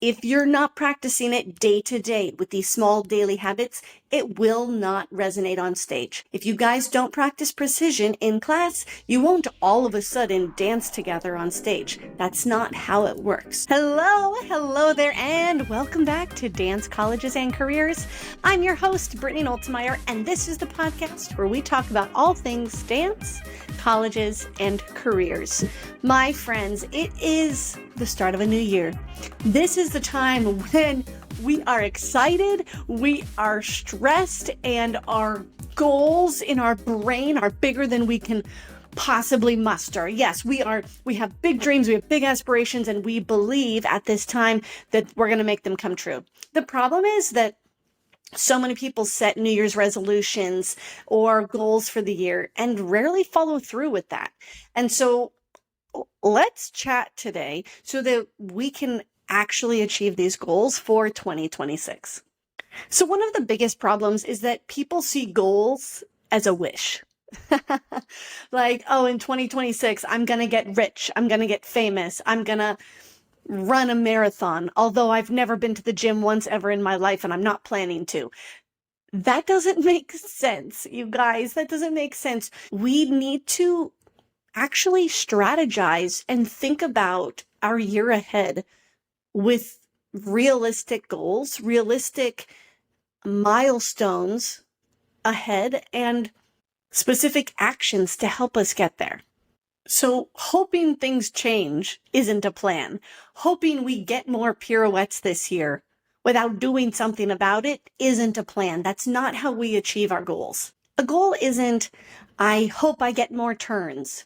If you're not practicing it day to day with these small daily habits, it will not resonate on stage. If you guys don't practice precision in class, you won't all of a sudden dance together on stage. That's not how it works. Hello there, and welcome back to Dance Colleges and Careers. I'm your host, Brittany Noltimier, and this is the podcast where we talk about all things dance, colleges, and careers. My friends, it is the start of a new year. This is the time when we are excited, we are stressed, and our goals in our brain are bigger than we can possibly muster. Yes, we have big dreams, we have big aspirations, and we believe at this time that we're going to make them come true. The problem is that so many people set New Year's resolutions or goals for the year and rarely follow through with that. And so let's chat today so that we can actually achieve these goals for 2026. So one of the biggest problems is that people see goals as a wish. Like, oh, in 2026, I'm going to get rich. I'm going to get famous. I'm going to run a marathon, although I've never been to the gym once ever in my life and I'm not planning to. That doesn't make sense, you guys. That doesn't make sense. We need to actually strategize and think about our year ahead with realistic goals, realistic milestones ahead, and specific actions to help us get there. So hoping things change isn't a plan. Hoping we get more pirouettes this year without doing something about it isn't a plan. That's not how we achieve our goals. A goal isn't, I hope I get more turns.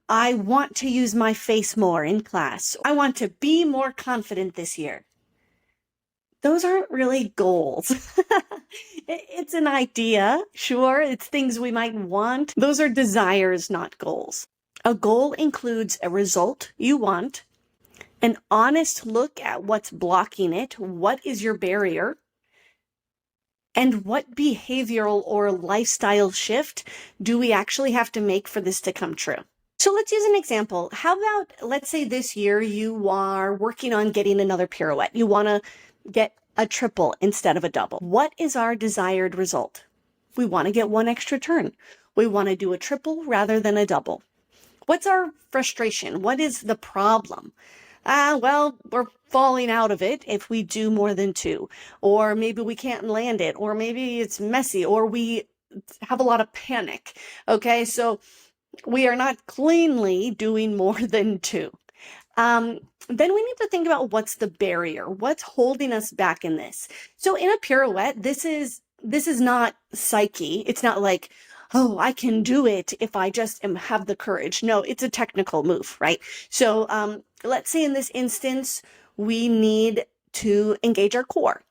I want to use my face more in class. I want to be more confident this year. Those aren't really goals. It's an idea, sure, it's things we might want. Those are desires, not goals. A goal includes a result you want, an honest look at what's blocking it, what is your barrier, and what behavioral or lifestyle shift do we actually have to make for this to come true? So let's use an example. How about, let's say this year you are working on getting another pirouette. You want to get a triple instead of a double. What is our desired result? We want to get one extra turn. We want to do a triple rather than a double. What's our frustration? What is the problem? Well, we're falling out of it if we do more than two, or maybe we can't land it, or maybe it's messy, or we have a lot of panic. Okay, so we are not cleanly doing more than two. Then we need to think about what's the barrier, what's holding us back in this. So in a pirouette, this is not psyche. It's not like, oh, I can do it if I just have the courage. No, it's a technical move, right? So let's say in this instance, we need to engage our core.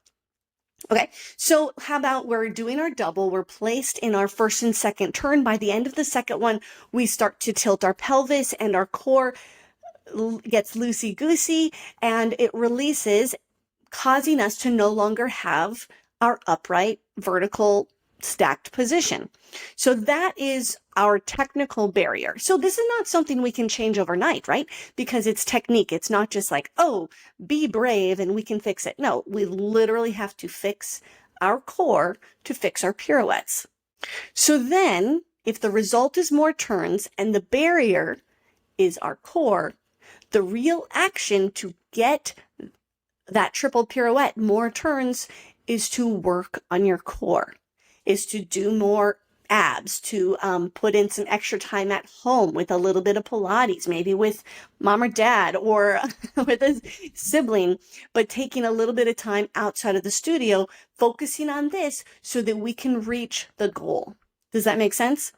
Okay, so how about we're doing our double, we're placed in our first and second turn. By the end of the second one, we start to tilt our pelvis and our core gets loosey-goosey and it releases, causing us to no longer have our upright, vertical, stacked position. So that is our technical barrier. So this is not something we can change overnight, right? Because it's technique. It's not just like, oh, be brave and we can fix it. No, we literally have to fix our core to fix our pirouettes. So then if the result is more turns and the barrier is our core, the real action to get that triple pirouette, more turns, is to work on your core, is to do more abs, to put in some extra time at home with a little bit of Pilates, maybe with mom or dad or with a sibling, but taking a little bit of time outside of the studio, focusing on this so that we can reach the goal. Does that make sense?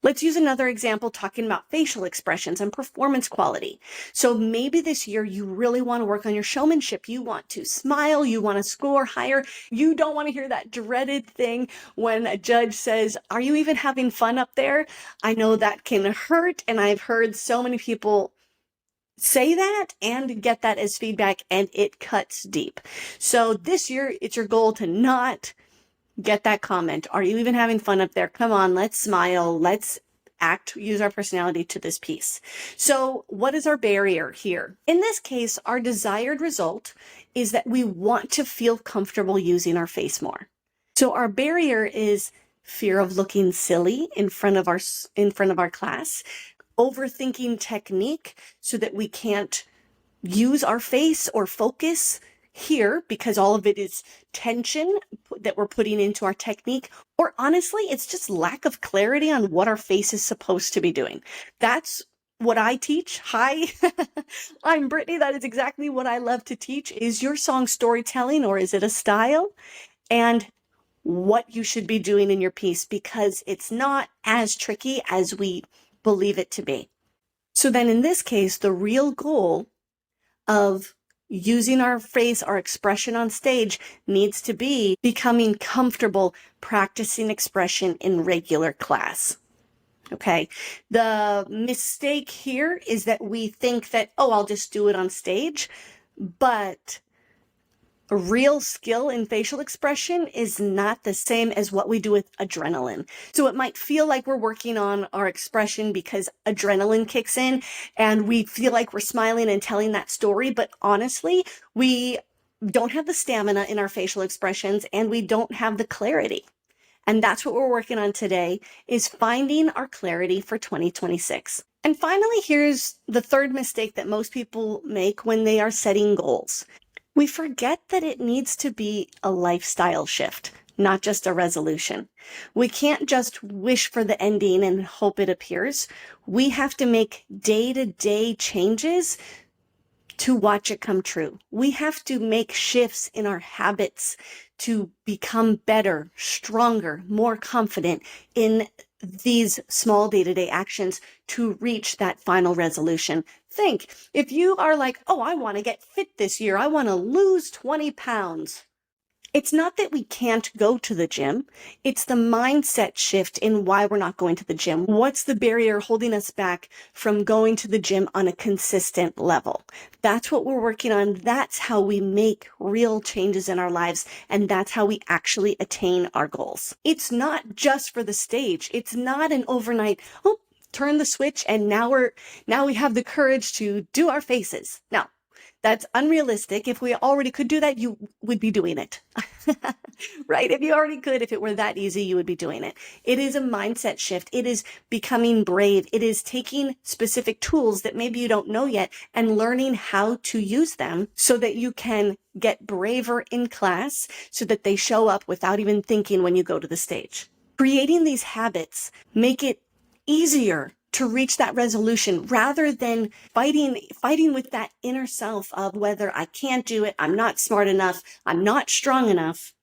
Let's use another example talking about facial expressions and performance quality. So maybe this year you really want to work on your showmanship. You want to smile. You want to score higher. You don't want to hear that dreaded thing when a judge says, are you even having fun up there? I know that can hurt. And I've heard so many people say that and get that as feedback, and it cuts deep. So this year it's your goal to not get that comment. Are you even having fun up there? Come on, let's smile. Let's use our personality to this piece. So what is our barrier here? In this case, our desired result is that we want to feel comfortable using our face more. So our barrier is fear of looking silly in front of our class, overthinking technique so that we can't use our face or focus here because all of it is tension that we're putting into our technique, or honestly, it's just lack of clarity on what our face is supposed to be doing. That's what I teach. Hi, I'm Brittany. That is exactly what I love to teach. Is your song storytelling or is it a style? And what you should be doing in your piece, because it's not as tricky as we believe it to be. So then in this case, the real goal of using our face, our expression on stage needs to be becoming comfortable practicing expression in regular class. Okay. The mistake here is that we think that, oh, I'll just do it on stage, but a real skill in facial expression is not the same as what we do with adrenaline. So it might feel like we're working on our expression because adrenaline kicks in and we feel like we're smiling and telling that story. But honestly, we don't have the stamina in our facial expressions and we don't have the clarity. And that's what we're working on today, is finding our clarity for 2026. And finally, here's the third mistake that most people make when they are setting goals. We forget that it needs to be a lifestyle shift, not just a resolution. We can't just wish for the ending and hope it appears. We have to make day-to-day changes to watch it come true. We have to make shifts in our habits to become better, stronger, more confident in these small day-to-day actions to reach that final resolution. Think, if you are like, oh, I want to get fit this year, I want to lose 20 pounds. It's not that we can't go to the gym. It's the mindset shift in why we're not going to the gym. What's the barrier holding us back from going to the gym on a consistent level? That's what we're working on. That's how we make real changes in our lives. And that's how we actually attain our goals. It's not just for the stage. It's not an overnight, oh, turn the switch and now we have the courage to do our faces. No. That's unrealistic. If we already could do that, you would be doing it, right? If you already could, if it were that easy, you would be doing it. It is a mindset shift. It is becoming brave. It is taking specific tools that maybe you don't know yet and learning how to use them so that you can get braver in class so that they show up without even thinking when you go to the stage. Creating these habits make it easier to reach that resolution rather than fighting with that inner self of whether I can't do it, I'm not smart enough, I'm not strong enough.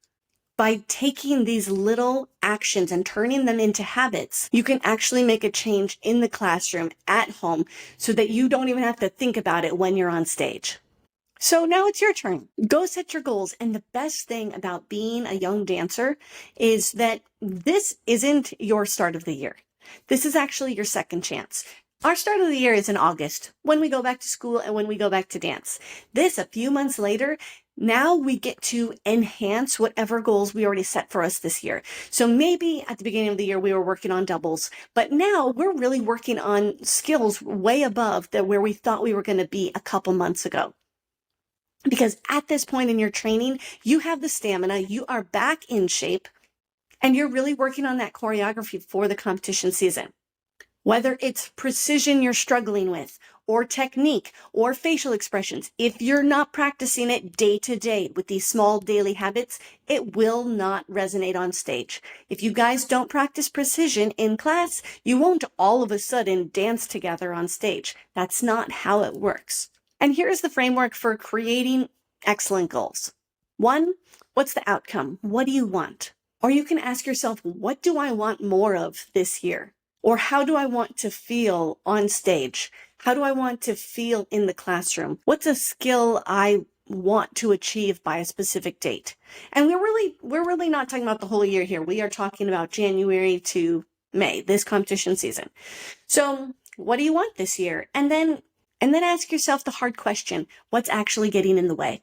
By taking these little actions and turning them into habits, you can actually make a change in the classroom, at home, so that you don't even have to think about it when you're on stage. So now it's your turn. Go set your goals. And the best thing about being a young dancer is that this isn't your start of the year. This is actually your second chance. Our start of the year is in August, when we go back to school and when we go back to dance. This, a few months later, now we get to enhance whatever goals we already set for us this year. So maybe at the beginning of the year, we were working on doubles, but now we're really working on skills way above where we thought we were going to be a couple months ago. Because at this point in your training, you have the stamina, you are back in shape, and you're really working on that choreography for the competition season. Whether it's precision you're struggling with, or technique, or facial expressions, if you're not practicing it day to day with these small daily habits, it will not resonate on stage. If you guys don't practice precision in class, you won't all of a sudden dance together on stage. That's not how it works. And here's the framework for creating excellent goals. 1, what's the outcome? What do you want? Or you can ask yourself, what do I want more of this year? Or how do I want to feel on stage? How do I want to feel in the classroom? What's a skill I want to achieve by a specific date? And we're really not talking about the whole year here. We are talking about January to May, this competition season. So what do you want this year? And then ask yourself the hard question, what's actually getting in the way?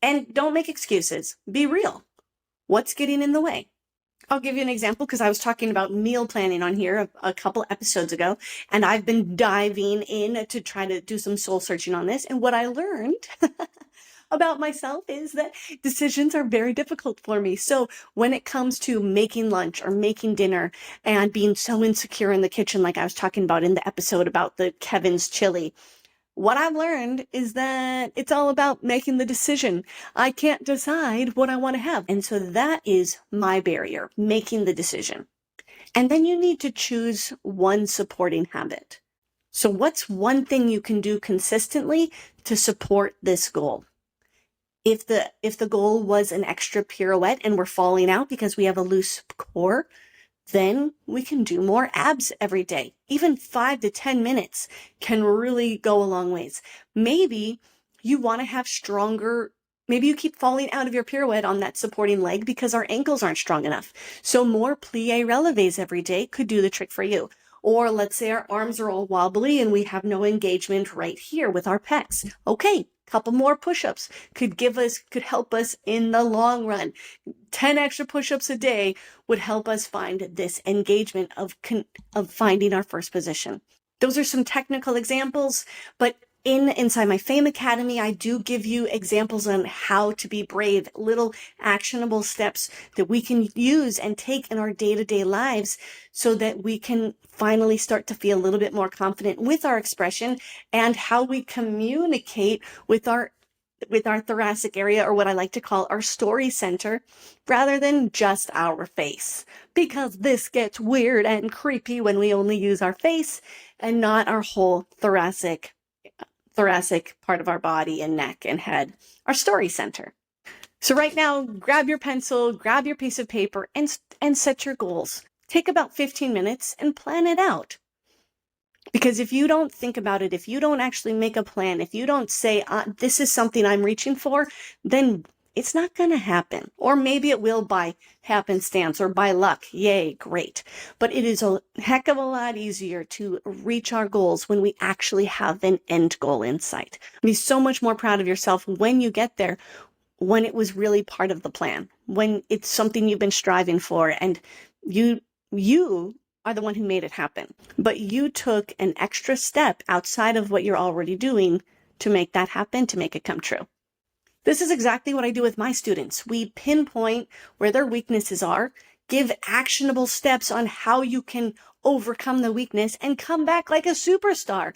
And don't make excuses. Be real. What's getting in the way? I'll give you an example because I was talking about meal planning on here a couple episodes ago, and I've been diving in to try to do some soul searching on this. And what I learned about myself is that decisions are very difficult for me. So when it comes to making lunch or making dinner and being so insecure in the kitchen, like I was talking about in the episode about the Kevin's chili, what I've learned is that it's all about making the decision. I can't decide what I want to have. And so that is my barrier, making the decision. And then you need to choose one supporting habit. So what's one thing you can do consistently to support this goal? If the goal was an extra pirouette and we're falling out because we have a loose core, then we can do more abs every day. Even 5 to 10 minutes can really go a long ways. Maybe you want to have stronger, maybe you keep falling out of your pirouette on that supporting leg because our ankles aren't strong enough. So more plie releves every day could do the trick for you. Or let's say our arms are all wobbly and we have no engagement right here with our pecs. Okay, couple more push-ups could help us in the long run. 10 extra push-ups a day would help us find this engagement of finding our first position. Those are some technical examples, but inside my Fame Academy, I do give you examples on how to be brave, little actionable steps that we can use and take in our day-to-day lives so that we can finally start to feel a little bit more confident with our expression and how we communicate with our thoracic area, or what I like to call our story center, rather than just our face. Because this gets weird and creepy when we only use our face and not our whole thoracic part of our body and neck and head, our story center. So right now, grab your pencil, grab your piece of paper, and set your goals. Take about 15 minutes and plan it out. Because if you don't think about it, if you don't actually make a plan, if you don't say, this is something I'm reaching for, then it's not going to happen. Or maybe it will by happenstance or by luck. Yay, great. But it is a heck of a lot easier to reach our goals when we actually have an end goal in sight. Be so much more proud of yourself when you get there, when it was really part of the plan, when it's something you've been striving for and you are the one who made it happen. But you took an extra step outside of what you're already doing to make that happen, to make it come true. This is exactly what I do with my students. We pinpoint where their weaknesses are, give actionable steps on how you can overcome the weakness and come back like a superstar,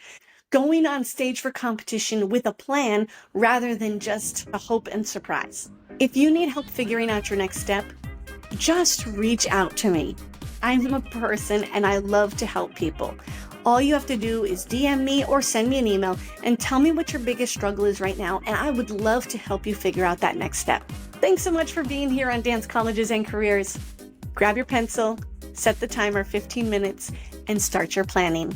going on stage for competition with a plan rather than just a hope and surprise. If you need help figuring out your next step, just reach out to me. I'm a person and I love to help people. All you have to do is DM me or send me an email and tell me what your biggest struggle is right now, and I would love to help you figure out that next step. Thanks so much for being here on Dance Colleges and Careers. Grab your pencil, set the timer 15 minutes, and start your planning.